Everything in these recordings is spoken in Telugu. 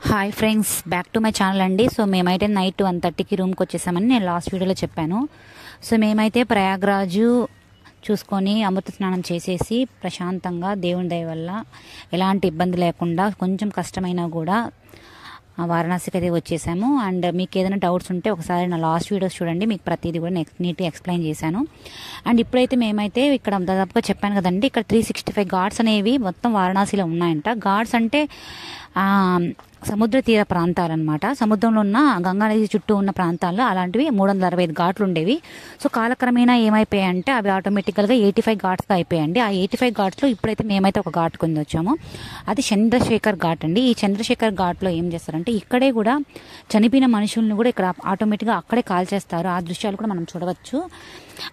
Hi friends, back to my channel అండి. సో మేమైతే నైట్ 1:30కి రూమ్కి వచ్చేసామని నేను లాస్ట్ వీడియోలో చెప్పాను. సో మేమైతే ప్రయాగ్రాజు చూసుకొని అమృత స్నానం చేసేసి ప్రశాంతంగా దేవుని దయ వల్ల ఎలాంటి ఇబ్బంది లేకుండా కొంచెం కష్టమైనా కూడా వారణాసికి అయితే వచ్చేసాము. అండ్ మీకు ఏదైనా డౌట్స్ ఉంటే ఒకసారి నా లాస్ట్ వీడియోస్ చూడండి, మీకు ప్రతిదీ కూడా నీట్గా ఎక్స్ప్లెయిన్ చేశాను. అండ్ ఇప్పుడైతే మేమైతే ఇక్కడ దాదాపుగా చెప్పాను కదండి, ఇక్కడ 365 ఘాట్స్ అనేవి మొత్తం వారణాసిలో ఉన్నాయంట. ఘాట్స్ అంటే సముద్ర తీర ప్రాంతాలన్నమాట. సముద్రంలో ఉన్న గంగానది చుట్టూ ఉన్న ప్రాంతాల్లో అలాంటివి 365 ఘాట్లు ఉండేవి. సో కాలక్రమేణా ఏమైపోయాయంటే అవి ఆటోమేటికల్గా 85 ఘాట్స్గా అయిపోయాయండి. ఆ 85 ఘాట్స్లో ఇప్పుడైతే మేమైతే ఒక ఘాట్ కింద వచ్చాము. అది చంద్రశేఖర్ ఘాట్ అండి. ఈ చంద్రశేఖర్ ఘాట్లో ఏం చేస్తారంటే ఇక్కడే కూడా చనిపోయిన మనుషులను కూడా ఇక్కడ ఆటోమేటిక్గా అక్కడే కాల్చేస్తారు. ఆ దృశ్యాలు కూడా మనం చూడవచ్చు.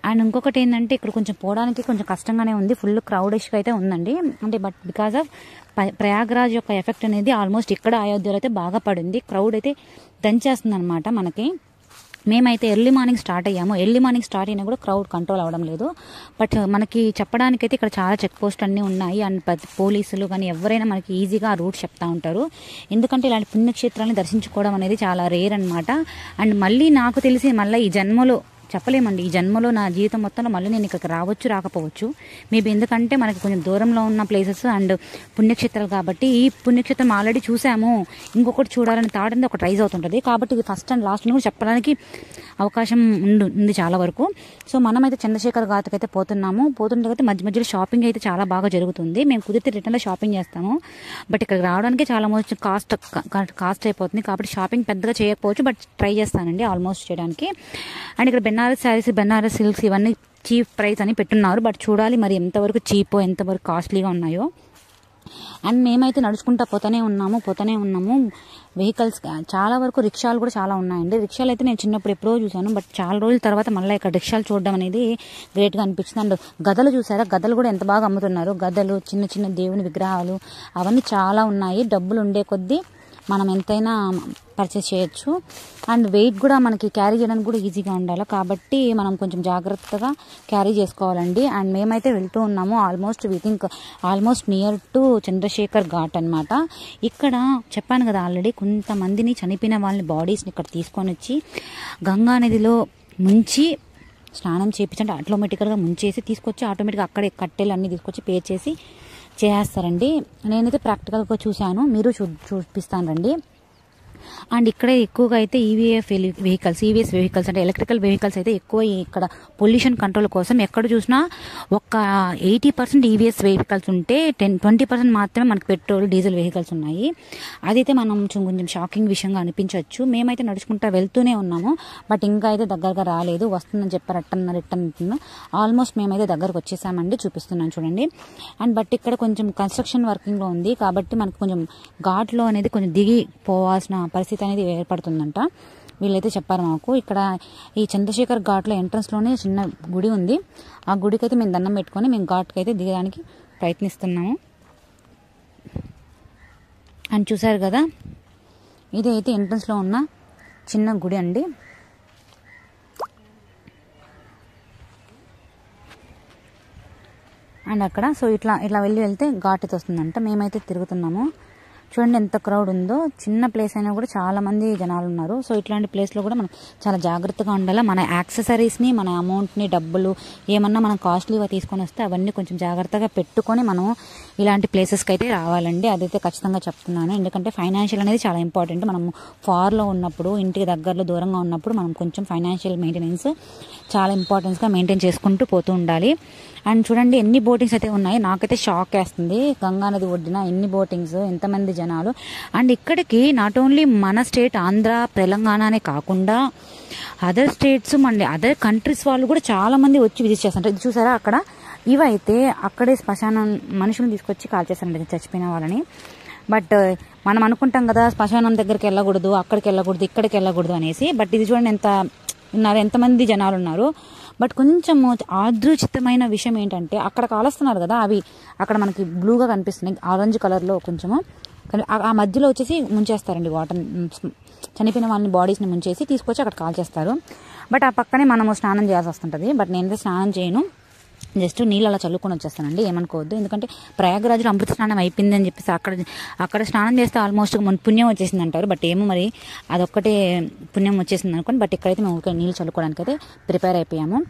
అండ్ ఇంకొకటి ఏంటంటే ఇక్కడ కొంచెం పోవడానికి కొంచెం కష్టంగానే ఉంది, ఫుల్ క్రౌడిష్గా అయితే ఉందండి. అంటే బట్ బికాజ్ ఆఫ్ ప్రయాగ్రాజ్ యొక్క ఎఫెక్ట్ అనేది ఆల్మోస్ట్ ఇక్కడ అయోధ్యలో అయితే బాగా పడింది. క్రౌడ్ అయితే దంచేస్తుంది అనమాట మనకి. మేమైతే ఎర్లీ మార్నింగ్ స్టార్ట్ అయ్యాము. ఎర్లీ మార్నింగ్ స్టార్ట్ అయినా కూడా క్రౌడ్ కంట్రోల్ అవ్వడం లేదు. బట్ మనకి చెప్పడానికైతే ఇక్కడ చాలా చెక్ పోస్ట్ అన్నీ ఉన్నాయి. అండ్ పోలీసులు కానీ ఎవరైనా మనకి ఈజీగా ఆ రూట్ చెప్తా ఉంటారు. ఎందుకంటే ఇలాంటి పుణ్యక్షేత్రాన్ని దర్శించుకోవడం అనేది చాలా రేర్ అనమాట. అండ్ మళ్ళీ నాకు తెలిసి మళ్ళీ ఈ జన్మలో చెప్పలేమండి, ఈ జన్మలో నా జీవితం మొత్తంలో మళ్ళీ నేను ఇక్కడికి రావచ్చు రాకపోవచ్చు మేబీ. ఎందుకంటే మనకి కొంచెం దూరంలో ఉన్న ప్లేసెస్ అండ్ పుణ్యక్షేత్రాలు కాబట్టి ఈ పుణ్యక్షేత్రం ఆల్రెడీ చూసాము, ఇంకొకటి చూడాలని థాట్ అనేది ఒకటి రైజ్ అవుతుంటుంది. కాబట్టి ఇది ఫస్ట్ అండ్ లాస్ట్ కూడా చెప్పడానికి అవకాశం ఉంది చాలా వరకు. సో మనమైతే చంద్రశేఖర్ ఘాట్కి అయితే పోతుంటే మధ్య మధ్యలో షాపింగ్ అయితే చాలా బాగా జరుగుతుంది. మేము కుదిరితే రిటర్న్లో షాపింగ్ చేస్తాము. బట్ ఇక్కడికి రావడానికి చాలా మోస్ట్ కాస్ట్ అయిపోతుంది. కాబట్టి షాపింగ్ పెద్దగా చేయకపోవచ్చు, బట్ ట్రై చేస్తానండి ఆల్మోస్ట్ చేయడానికి. అండ్ ఇక్కడ బెనారస్ శారీస్, బెనారస్ సిల్క్స్ ఇవన్నీ చీప్ ప్రైస్ అని పెట్టున్నారు. బట్ చూడాలి మరి ఎంతవరకు చీపో ఎంతవరకు కాస్ట్లీగా ఉన్నాయో. అండ్ మేమైతే నడుచుకుంటా పోతూనే ఉన్నాము. వెహికల్స్ చాలా వరకు రిక్షాలు కూడా చాలా ఉన్నాయండి. రిక్షాలు అయితే నేను చిన్నప్పుడు ఎప్పుడో చూశాను, బట్ చాలా రోజుల తర్వాత మళ్ళీ ఇక్కడ రిక్షాలు చూడడం అనేది గ్రేట్గా అనిపించింది. అండ్ గదలు చూసారా, గదలు కూడా ఎంత బాగా అమ్ముతున్నారు. గదలు, చిన్న చిన్న దేవుని విగ్రహాలు అవన్నీ చాలా ఉన్నాయి. డబ్బులు ఉండే కొద్దీ మనం ఎంతైనా పర్చేస్ చేయొచ్చు. అండ్ వెయిట్ కూడా మనకి క్యారీ చేయడానికి కూడా ఈజీగా ఉండాలి. కాబట్టి మనం కొంచెం జాగ్రత్తగా క్యారీ చేసుకోవాలండి. అండ్ మేమైతే వెళ్తూ ఉన్నాము almost near to Chandrashekhar Ghat అనమాట. ఇక్కడ చెప్పాను కదా ఆల్రెడీ, కొంతమందిని చనిపోయిన వాళ్ళ బాడీస్ని ఇక్కడ తీసుకొని వచ్చి గంగా నదిలో ముంచి స్నానం చేయించండి. ఆటోమేటికల్గా ముంచేసి తీసుకొచ్చి ఆటోమేటిక్గా అక్కడే కట్టెలు అన్నీ తీసుకొచ్చి పే చేసి చేస్తారండి. నేనైతే ప్రాక్టికల్గా చూశాను, మీరు చూపిస్తాను రండి. అండ్ ఇక్కడ ఎక్కువగా అయితే ఈవీఎస్ వెహికల్స్ అంటే ఎలక్ట్రికల్ వెహికల్స్ అయితే ఎక్కువ ఇక్కడ పొల్యూషన్ కంట్రోల్ కోసం ఎక్కడ చూసినా ఒక 80% ఈవీఎస్ వెహికల్స్ ఉంటే 20% మాత్రమే మనకి పెట్రోల్ డీజిల్ వెహికల్స్ ఉన్నాయి. అదైతే మనం కొంచెం షాకింగ్ విషయంగా అనిపించవచ్చు. మేమైతే నడుచుకుంటా వెళ్తూనే ఉన్నాము, బట్ ఇంకా అయితే దగ్గరగా రాలేదు. వస్తుందని చెప్పారు, రిటర్న్ ఆల్మోస్ట్ మేమైతే దగ్గరకు వచ్చేసామండి. చూపిస్తున్నాను చూడండి. అండ్ బట్ ఇక్కడ కొంచెం కన్స్ట్రక్షన్ వర్కింగ్లో ఉంది కాబట్టి మనకు కొంచెం ఘాట్లో అనేది కొంచెం దిగి పోవాల్సిన పరిస్థితి అనేది ఏర్పడుతుందంట. వీళ్ళైతే చెప్పారు మాకు. ఇక్కడ ఈ చంద్రశేఖర్ ఘాట్లో ఎంట్రన్స్లోనే చిన్న గుడి ఉంది. ఆ గుడికి అయితే మేము దండం పెట్టుకొని మేము ఘాట్కి అయితే దిగడానికి ప్రయత్నిస్తున్నాము. అండ్ చూసారు కదా, ఇది అయితే ఎంట్రన్స్లో ఉన్న చిన్న గుడి అండి. అండ్ అక్కడ సో ఇట్లా వెళ్తే ఘాట్ అయితే వస్తుందంట. మేమైతే తిరుగుతున్నాము. చూడండి ఎంత క్రౌడ్ ఉందో. చిన్న ప్లేస్ అయినా కూడా చాలా మంది జనాలు ఉన్నారు. సో ఇట్లాంటి ప్లేస్లో కూడా మనం చాలా జాగ్రత్తగా ఉండాలి. మన యాక్సెసరీస్ని, మన అమౌంట్ని, డబ్బులు ఏమన్నా మనం కాస్ట్లీగా తీసుకొని వస్తే అవన్నీ కొంచెం జాగ్రత్తగా పెట్టుకొని మనం ఇలాంటి ప్లేసెస్కి అయితే రావాలండి. అదైతే ఖచ్చితంగా చెప్తున్నాను. ఎందుకంటే ఫైనాన్షియల్ అనేది చాలా ఇంపార్టెంట్. మనం ఫార్లో ఉన్నప్పుడు, ఇంటికి దగ్గరలో దూరంగా ఉన్నప్పుడు మనం కొంచెం ఫైనాన్షియల్ మెయింటెనెన్స్ చాలా ఇంపార్టెన్స్గా మెయింటైన్ చేసుకుంటూ పోతూ ఉండాలి. అండ్ చూడండి ఎన్ని బోటింగ్స్ అయితే ఉన్నాయి. నాకైతే షాక్ వేస్తుంది. గంగానది ఒడ్డున ఎన్ని బోటింగ్స్, ఎంతమంది జనాలు. అండ్ ఇక్కడికి నాట్ ఓన్లీ మన స్టేట్ ఆంధ్ర, తెలంగాణనే కాకుండా అదర్ స్టేట్స్, మన అదర్ కంట్రీస్ వాళ్ళు కూడా చాలా మంది వచ్చి విజిట్ చేస్తుంటారు. ఇది చూసారా అక్కడ, ఇవైతే అక్కడే శ్మశానం మనుషులను తీసుకొచ్చి కాల్ చేస్తారండి చచ్చిపోయిన వాళ్ళని. బట్ మనం అనుకుంటాం కదా శ్మశానం దగ్గరికి వెళ్ళకూడదు, అక్కడికి వెళ్ళకూడదు, ఇక్కడికి వెళ్ళకూడదు అనేసి. బట్ ఇది చూడండి ఎంతమంది జనాలు ఉన్నారు. బట్ కొంచెం ఆదృచితమైన విషయం ఏంటంటే అక్కడ కాలుస్తున్నారు కదా, అవి అక్కడ మనకి బ్లూగా కనిపిస్తున్నాయి, ఆరెంజ్ కలర్లో కొంచెము. ఆ మధ్యలో వచ్చేసి ముంచేస్తారండి వాటర్, చనిపోయిన వాళ్ళని బాడీస్ని ముంచేసి తీసుకొచ్చి అక్కడ కాల్ చేస్తారు. బట్ ఆ పక్కనే మనము స్నానం చేయాల్సి వస్తుంటుంది. బట్ నేనైతే స్నానం చేయను, జస్ట్ నీళ్ళు అలా చల్లుకొని వచ్చేస్తానండి, ఏమనుకోవద్దు. ఎందుకంటే ప్రయాగరాజ్లో అమృత స్నానం అయిపోయింది అని చెప్పేసి అక్కడ స్నానం చేస్తే ఆల్మోస్ట్ పుణ్యం వచ్చేసింది అంటారు. బట్ ఏమో మరి అదొక్కటే పుణ్యం వచ్చేసింది అనుకోండి. బట్ ఇక్కడైతే మేము నీళ్ళు చల్లుకోవడానికి అయితే ప్రిపేర్ అయిపోయాము.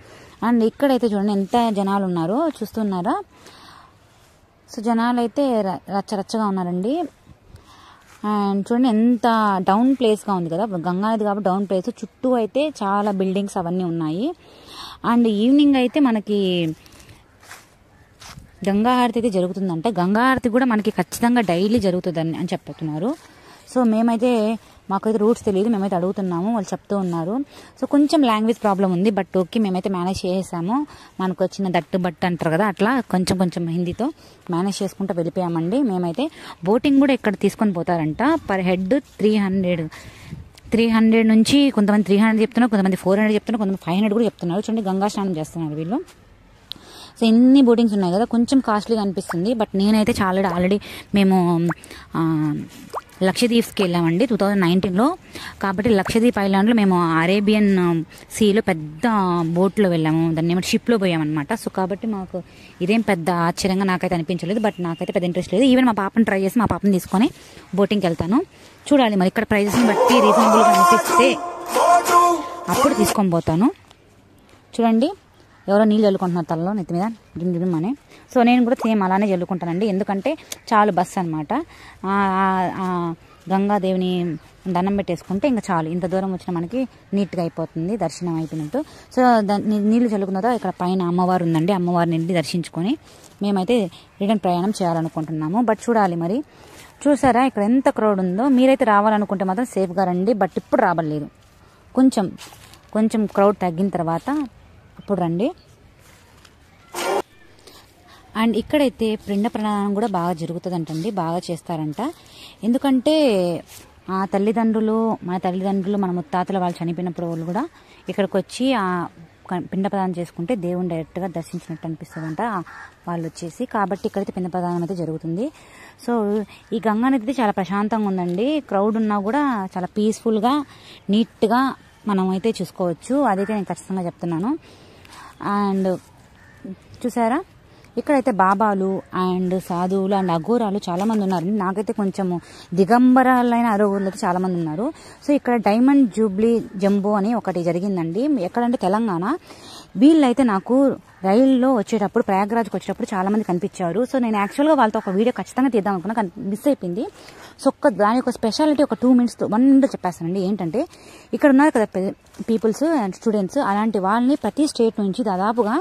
అండ్ ఇక్కడైతే చూడండి ఎంత జనాలు ఉన్నారో చూస్తున్నారా. సో జనాలు అయితే రచ్చరచ్చగా ఉన్నారండి. అండ్ చూడండి ఎంత డౌన్ ప్లేస్గా ఉంది కదా, గంగా నది కాబట్టి డౌన్ ప్లేస్, చుట్టూ అయితే చాలా బిల్డింగ్స్ అవన్నీ ఉన్నాయి. అండ్ ఈవినింగ్ అయితే మనకి గంగా హారతి అయితే జరుగుతుందంట. గంగా హారతి కూడా మనకి ఖచ్చితంగా డైలీ జరుగుతుందని అని చెప్తున్నారు. సో మేమైతే మాకైతే రూట్స్ తెలియదు, మేమైతే అడుగుతున్నాము, వాళ్ళు చెప్తూ ఉన్నారు. సో కొంచెం లాంగ్వేజ్ ప్రాబ్లం ఉంది, బట్ ఓకే మేమైతే మేనేజ్ చేసాము. మనకు వచ్చిన దట్టు బట్టు అంటారు కదా, అట్లా కొంచెం హిందీతో మేనేజ్ చేసుకుంటూ వెళ్ళిపోయామండి. మేమైతే బోటింగ్ కూడా ఇక్కడ తీసుకొని పోతారంట. పర్ హెడ్ 300 నుంచి కొంతమంది 300 చెప్తున్నారు, కొంతమంది 400 చెప్తున్నారు, కొంతమంది 500 కూడా చెప్తున్నారు. చూడండి గంగా స్నానం చేస్తున్నారు వీళ్ళు. సో ఎన్ని బోటింగ్స్ ఉన్నాయి కదా, కొంచెం కాస్ట్లీగా అనిపిస్తుంది. బట్ నేనైతే ఆల్రెడీ మేము లక్షద్వీప్స్కి వెళ్ళామండి 2019లో. కాబట్టి లక్షద్వీప్ ఐలాండ్లో మేము అరేబియన్ సీలో పెద్ద బోట్లో వెళ్ళాము, దాన్ని ఏమంటే షిప్లో పోయామన్నమాట. సో కాబట్టి మాకు ఇదేం పెద్ద ఆశ్చర్యంగా నాకైతే అనిపించలేదు. బట్ నాకైతే పెద్ద ఇంట్రెస్ట్ లేదు. ఈవెన్ మా పాపను ట్రై చేసి మా పాపను తీసుకొని బోటింగ్కి వెళ్తాను. చూడాలి మరి ఇక్కడ ప్రైజెస్ని బట్టి రీజనబుల్గా అనిపిస్తే అప్పుడు తీసుకొని పోతాను. చూడండి ఎవరో నీళ్ళు చల్లుకుంటున్నారు తలలో నెత్తి మీద జిమ్. సో నేను కూడా సేమ్ అలానే చల్లుకుంటానండి, ఎందుకంటే చాలు బస్ అనమాట. గంగాదేవిని దండం పెట్టేసుకుంటే ఇంకా చాలు, ఇంత దూరం వచ్చిన మనకి నీట్గా అయిపోతుంది, దర్శనం అయిపోయినట్టు. సో నీళ్ళు చల్లుకున్న తర్వాత ఇక్కడ పైన అమ్మవారు ఉందండి, అమ్మవారిని వెళ్ళి దర్శించుకొని మేమైతే రిటర్న్ ప్రయాణం చేయాలనుకుంటున్నాము. బట్ చూడాలి మరి. చూసారా ఇక్కడ ఎంత క్రౌడ్ ఉందో. మీరైతే రావాలనుకుంటే మాత్రం సేఫ్గా రండి, బట్ ఇప్పుడు రావట్లేదు, కొంచెం క్రౌడ్ తగ్గిన తర్వాత అప్పుడు రండి. అండ్ ఇక్కడైతే పిండ ప్రదానం కూడా బాగా జరుగుతుందంటండి, బాగా చేస్తారంట. ఎందుకంటే మన తల్లిదండ్రులు మన ముత్తాతలు వాళ్ళు చనిపోయినప్పుడు వాళ్ళు కూడా ఇక్కడికి వచ్చి ఆ పిండ ప్రదానం చేసుకుంటే దేవుని డైరెక్ట్గా దర్శించినట్టు అనిపిస్తుందంట వాళ్ళు వచ్చేసి. కాబట్టి ఇక్కడైతే పిండ ప్రదానం అయితే జరుగుతుంది. సో ఈ గంగా నది చాలా ప్రశాంతంగా ఉందండి, క్రౌడ్ ఉన్నా కూడా చాలా పీస్ఫుల్గా నీట్గా మనం అయితే చూసుకోవచ్చు. అదైతే నేను ఖచ్చితంగా చెప్తున్నాను. అండ్ చూసారా ఇక్కడైతే బాబాలు అండ్ సాధువులు అండ్ అఘోరాలు చాలామంది ఉన్నారండి. నాకైతే కొంచెము దిగంబరాలైన అఘోరులు అయితే చాలామంది ఉన్నారు. సో ఇక్కడ డైమండ్ జూబ్లీ జంబో అని ఒకటి జరిగిందండి. ఎక్కడంటే తెలంగాణ. వీళ్ళైతే నాకు రైల్లో వచ్చేటప్పుడు ప్రయాగరాజ్కి వచ్చేటప్పుడు చాలామంది కనిపించారు. సో నేను యాక్చువల్గా వాళ్ళతో ఒక వీడియో ఖచ్చితంగా తీద్దాం అనుకున్నా, కానీ మిస్ అయిపోయింది. సో దాని యొక్క స్పెషాలిటీ ఒక 2 minutes 1 minute చెప్పేస్తానండి. ఏంటంటే ఇక్కడ ఉన్నారు కదా పీపుల్స్ అండ్ స్టూడెంట్స్, అలాంటి వాళ్ళని ప్రతి స్టేట్ నుంచి దాదాపుగా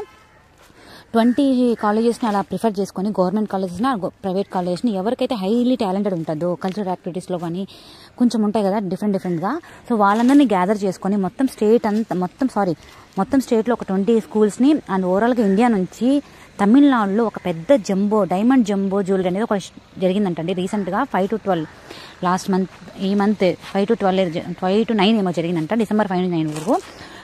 20 కాలేజెస్ని అలా ప్రిఫర్ చేసుకొని, గవర్నమెంట్ కాలేజెస్ని ప్రైవేట్ కాలేజెస్ని, ఎవరికైతే హైలీ టాలెంటెడ్ ఉంటుందో కల్చరల్ యాక్టివిటీస్లో కానీ కొంచెం ఉంటాయి కదా డిఫరెంట్గా, సో వాళ్ళందరినీ గ్యాదర్ చేసుకొని మొత్తం స్టేట్లో ఒక 20 స్కూల్స్ని అండ్ ఓవరాల్గా ఇండియా నుంచి తమిళనాడులో ఒక పెద్ద డైమండ్ జంబో జ్యువెలరీ అనేది ఒక జరిగిందంటండి రీసెంట్గా 5 to 12 లాస్ట్ మంత్, ఈ మంత్ 5 to 9 ఏమో జరిగిందంట, December 5 to 9 వరకు.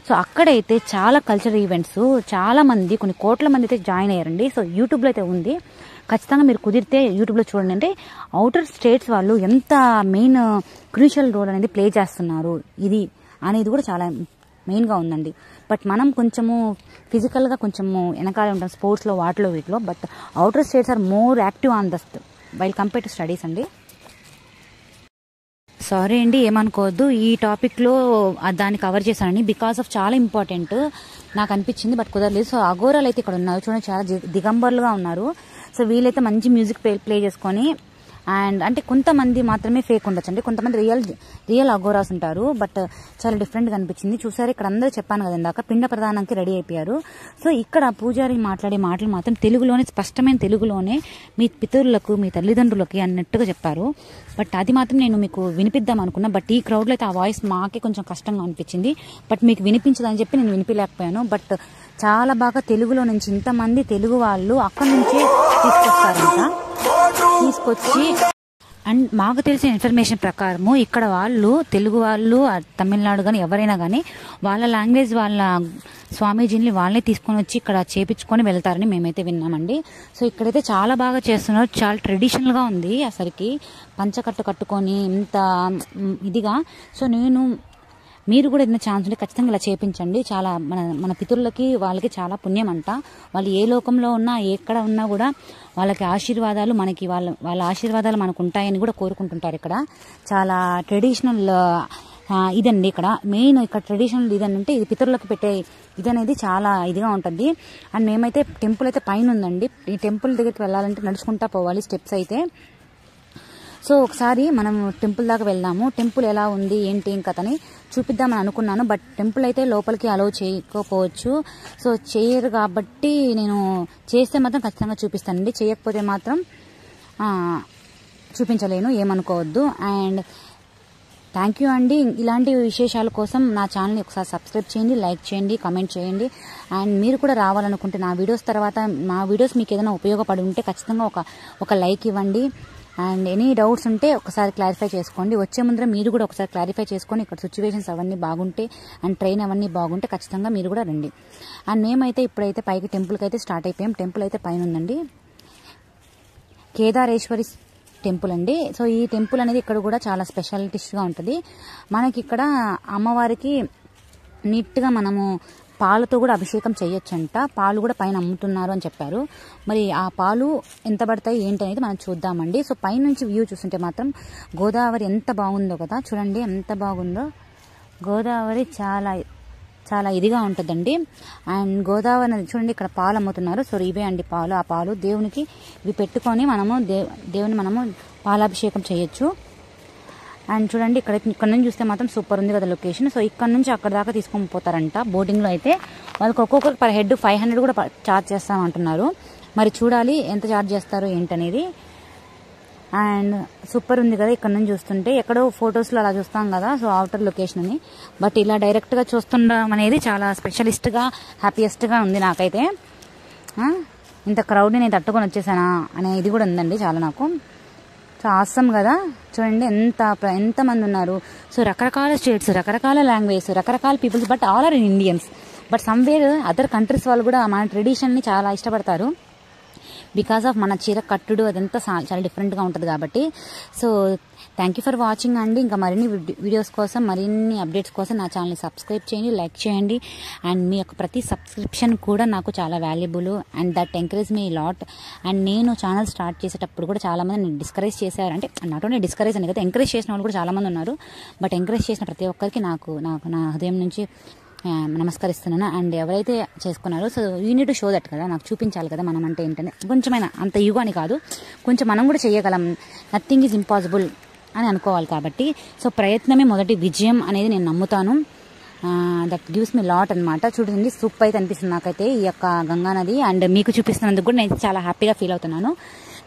సో అక్కడైతే చాలా కల్చరల్ ఈవెంట్స్, చాలా మంది కొన్ని కోట్ల మంది అయితే జాయిన్ అయ్యారండి. సో యూట్యూబ్లో అయితే ఉంది, ఖచ్చితంగా మీరు కుదిరితే యూట్యూబ్లో చూడండి. అంటే అవుటర్ స్టేట్స్ వాళ్ళు ఎంత మెయిన్ క్రూషియల్ రోల్ అనేది ప్లే చేస్తున్నారు ఇది అనేది కూడా చాలా మెయిన్గా ఉందండి. బట్ మనం కొంచెము ఫిజికల్గా కొంచెము వెనకాలే ఉంటాం స్పోర్ట్స్లో వీటిలో. But outer states are more active on the while compare to studies అండి. సారీ అండి, ఏమనుకోవద్దు, ఈ టాపిక్లో దాన్ని కవర్ చేశానండి బికాస్ ఆఫ్ చాలా ఇంపార్టెంట్ నాకు అనిపించింది, బట్ కుదరలేదు. సో అఘోరాలు అయితే ఇక్కడ ఉన్నారు చూడండి, చాలా దిగంబర్లుగా ఉన్నారు. సో వీళ్ళైతే మంచి మ్యూజిక్ ప్లే చేసుకొని, అండ్ అంటే కొంతమంది మాత్రమే ఫేక్ ఉండొచ్చు అండి, కొంతమంది రియల్ అఘోరాస్ ఉంటారు. బట్ చాలా డిఫరెంట్గా అనిపించింది. చూసారు ఇక్కడ అందరూ చెప్పాను కదా ఇందాక పిండ ప్రదానానికి రెడీ అయిపోయారు. సో ఇక్కడ పూజారి మాట్లాడే మాటలు మాత్రం తెలుగులోనే, స్పష్టమైన తెలుగులోనే మీ పితరులకు మీ తల్లిదండ్రులకి అన్నట్టుగా చెప్పారు. బట్ అది మాత్రం నేను మీకు వినిపిద్దాం అనుకున్నా. బట్ ఈ క్రౌడ్లో అయితే ఆ వాయిస్ మాకే కొంచెం కష్టంగా అనిపించింది. బట్ మీకు వినిపించదని చెప్పి నేను వినిపించలేకపోయాను. బట్ చాలా బాగా తెలుగులో నుంచి ఇంతమంది తెలుగు వాళ్ళు అక్కడి నుంచే తీసుకొచ్చి అండ్ మాకు తెలిసిన ఇన్ఫర్మేషన్ ప్రకారము ఇక్కడ వాళ్ళు తెలుగు వాళ్ళు తమిళనాడు కానీ ఎవరైనా కానీ వాళ్ళ లాంగ్వేజ్ వాళ్ళ స్వామీజీని వాళ్ళే తీసుకొని వచ్చి ఇక్కడ చేపించుకొని వెళ్తారని మేమైతే విన్నామండి. సో ఇక్కడైతే చాలా బాగా చేస్తున్నారు, చాలా ట్రెడిషనల్గా ఉంది అసలుకి, పంచకట్టు కట్టుకొని ఇంత ఇదిగా. సో మీరు కూడా ఏదైనా ఛాన్స్ ఉంటే ఖచ్చితంగా ఇలా చేపించండి. చాలా మన పితరులకి వాళ్ళకి చాలా పుణ్యం అంట. వాళ్ళు ఏ లోకంలో ఉన్నా ఎక్కడ ఉన్నా కూడా వాళ్ళకి ఆశీర్వాదాలు మనకి వాళ్ళ ఆశీర్వాదాలు మనకు ఉంటాయని కూడా కోరుకుంటుంటారు. ఇక్కడ చాలా ట్రెడిషనల్ ఇదండి. ఇక్కడ మెయిన్ ఇక్కడ ట్రెడిషనల్ ఇదనంటే ఇది పితరులకు పెట్టే ఇదనేది చాలా ఇదిగా ఉంటుంది. అండ్ మేమైతే టెంపుల్ అయితే పైన ఉందండి. ఈ టెంపుల్ దగ్గరికి వెళ్ళాలంటే నడుచుకుంటా పోవాలి స్టెప్స్ అయితే. సో ఒకసారి మనం టెంపుల్ దాకా వెళ్దాము. టెంపుల్ ఎలా ఉంది ఏంటి ఇంకతని చూపిద్దామని అనుకున్నాను. బట్ టెంపుల్ అయితే లోపలికి అలౌ చేయకపోవచ్చు. సో చేయరు కాబట్టి నేను చేస్తే మాత్రం ఖచ్చితంగా చూపిస్తానండి. చేయకపోతే మాత్రం చూపించలేను, ఏమనుకోవద్దు. అండ్ థ్యాంక్ యూ అండి. ఇలాంటి విశేషాల కోసం నా ఛానల్ని ఒకసారి సబ్స్క్రైబ్ చేయండి, లైక్ చేయండి, కామెంట్ చేయండి. అండ్ మీరు కూడా రావాలనుకుంటే నా వీడియోస్ తర్వాత మా వీడియోస్ మీకు ఏదైనా ఉపయోగపడి ఉంటే ఖచ్చితంగా ఒక లైక్ ఇవ్వండి. అండ్ ఎనీ డౌట్స్ ఉంటే ఒకసారి క్లారిఫై చేసుకోండి. వచ్చే ముందర మీరు కూడా ఒకసారి క్లారిఫై చేసుకొని ఇక్కడ సిచ్యువేషన్స్ అవన్నీ బాగుంటే అండ్ ట్రైన్ అవన్నీ బాగుంటే ఖచ్చితంగా మీరు కూడా రండి. అండ్ మేమైతే ఇప్పుడైతే పైకి టెంపుల్కి అయితే స్టార్ట్ అయిపోయాం. టెంపుల్ అయితే పైన ఉందండి, కేదారేశ్వరి టెంపుల్ అండి. సో ఈ టెంపుల్ అనేది ఇక్కడ కూడా చాలా స్పెషాలిటీస్గా ఉంటుంది. మనకి ఇక్కడ అమ్మవారికి నీట్గా మనము పాలతో కూడా అభిషేకం చేయొచ్చంట. పాలు కూడా పైన అమ్ముతున్నారు అని చెప్పారు. మరి ఆ పాలు ఎంత పడతాయి ఏంటి అనేది మనం చూద్దామండి. సో పైనుంచి వ్యూ చూస్తుంటే మాత్రం గోదావరి ఎంత బాగుందో కదా, చూడండి ఎంత బాగుందో. గోదావరి చాలా చాలా ఇదిగా ఉంటుందండి. అండ్ గోదావరి చూడండి ఇక్కడ పాలు అమ్ముతున్నారు. సో ఇవే అండి పాలు. ఆ పాలు దేవునికి ఇవి పెట్టుకొని మనము దేవుని మనము పాలాభిషేకం చేయొచ్చు. అండ్ చూడండి ఇక్కడ నుంచి చూస్తే మాత్రం సూపర్ ఉంది కదా లొకేషన్. సో ఇక్కడ నుంచి అక్కడ దాకా తీసుకొని పోతారంట. బోటింగ్లో అయితే వాళ్ళకి ఒక్కొక్కరికి పర్ హెడ్ 500 కూడా ఛార్జ్ చేస్తామంటున్నారు. మరి చూడాలి ఎంత ఛార్జ్ చేస్తారో ఏంటనేది. అండ్ సూపర్ ఉంది కదా ఇక్కడ నుంచి చూస్తుంటే. ఎక్కడో ఫొటోస్లో అలా చూస్తాం కదా, సో అవుటర్ లొకేషన్ అని. బట్ ఇలా డైరెక్ట్గా చూస్తుండడం అనేది చాలా స్పెషలిస్ట్గా హ్యాపీయెస్ట్గా ఉంది నాకైతే. ఇంత క్రౌడ్ని నేను తట్టుకొని వచ్చేసానా అనే ఇది కూడా ఉందండి చాలా నాకు. సో ఆసమ్ కదా, చూడండి ఎంతమంది ఉన్నారు. సో రకరకాల స్టేట్స్, రకరకాల లాంగ్వేజ్, రకరకాల peoples, but all are Indians. But somewhere other countries వాళ్ళు కూడా మన ట్రెడిషన్ని చాలా ఇష్టపడతారు. బికాస్ ఆఫ్ మన చీర కట్టుడు అదంతా చాలా డిఫరెంట్గా ఉంటుంది కాబట్టి. So thank you for watching అండి. ఇంకా మరిన్ని వీడియోస్ కోసం, మరిన్ని అప్డేట్స్ కోసం నా ఛానల్ని సబ్స్క్రైబ్ చేయండి, లైక్ చేయండి. అండ్ మీ యొక్క ప్రతి సబ్స్క్రిప్షన్ కూడా నాకు చాలా valuable and that encourage me lot. And నేను ఛానల్ స్టార్ట్ చేసేటప్పుడు కూడా చాలామంది డిస్కరేజ్ చేశారు. అంటే నాట్ ఓన్లీ డిస్కరేజ్ అని కదా, ఎంకరేజ్ చేసిన వాళ్ళు కూడా చాలామంది ఉన్నారు. బట్ ఎంకరేజ్ చేసిన ప్రతి ఒక్కరికి నాకు నా హృదయం నుంచి నమస్కరిస్తున్నాను. అండ్ ఎవరైతే చేసుకున్నారో so you need to show that కదా, నాకు చూపించాలి కదా మనం అంటే ఏంటనే. కొంచెమైనా అంత ఈగో అని కాదు, కొంచెం మనం కూడా చేయగలం. నథింగ్ ఈజ్ ఇంపాసిబుల్ అని అనుకోవాలి కాబట్టి. సో ప్రయత్నమే మొదటి విజయం అనేది నేను నమ్ముతాను. దట్ గివ్స్ మీ లాట్ అనమాట. చూడండి సూపర్ అయితే అనిపిస్తుంది నాకైతే ఈ యొక్క గంగా నది. అండ్ మీకు చూపిస్తున్నందుకు కూడా నేను చాలా హ్యాపీగా ఫీల్ అవుతున్నాను.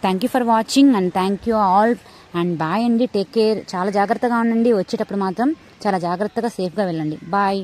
Thank you for watching and thank you all and bye అండి. Take care. చాలా జాగ్రత్తగా ఉండండి. వచ్చేటప్పుడు మాత్రం చాలా జాగ్రత్తగా సేఫ్గా వెళ్ళండి. బాయ్.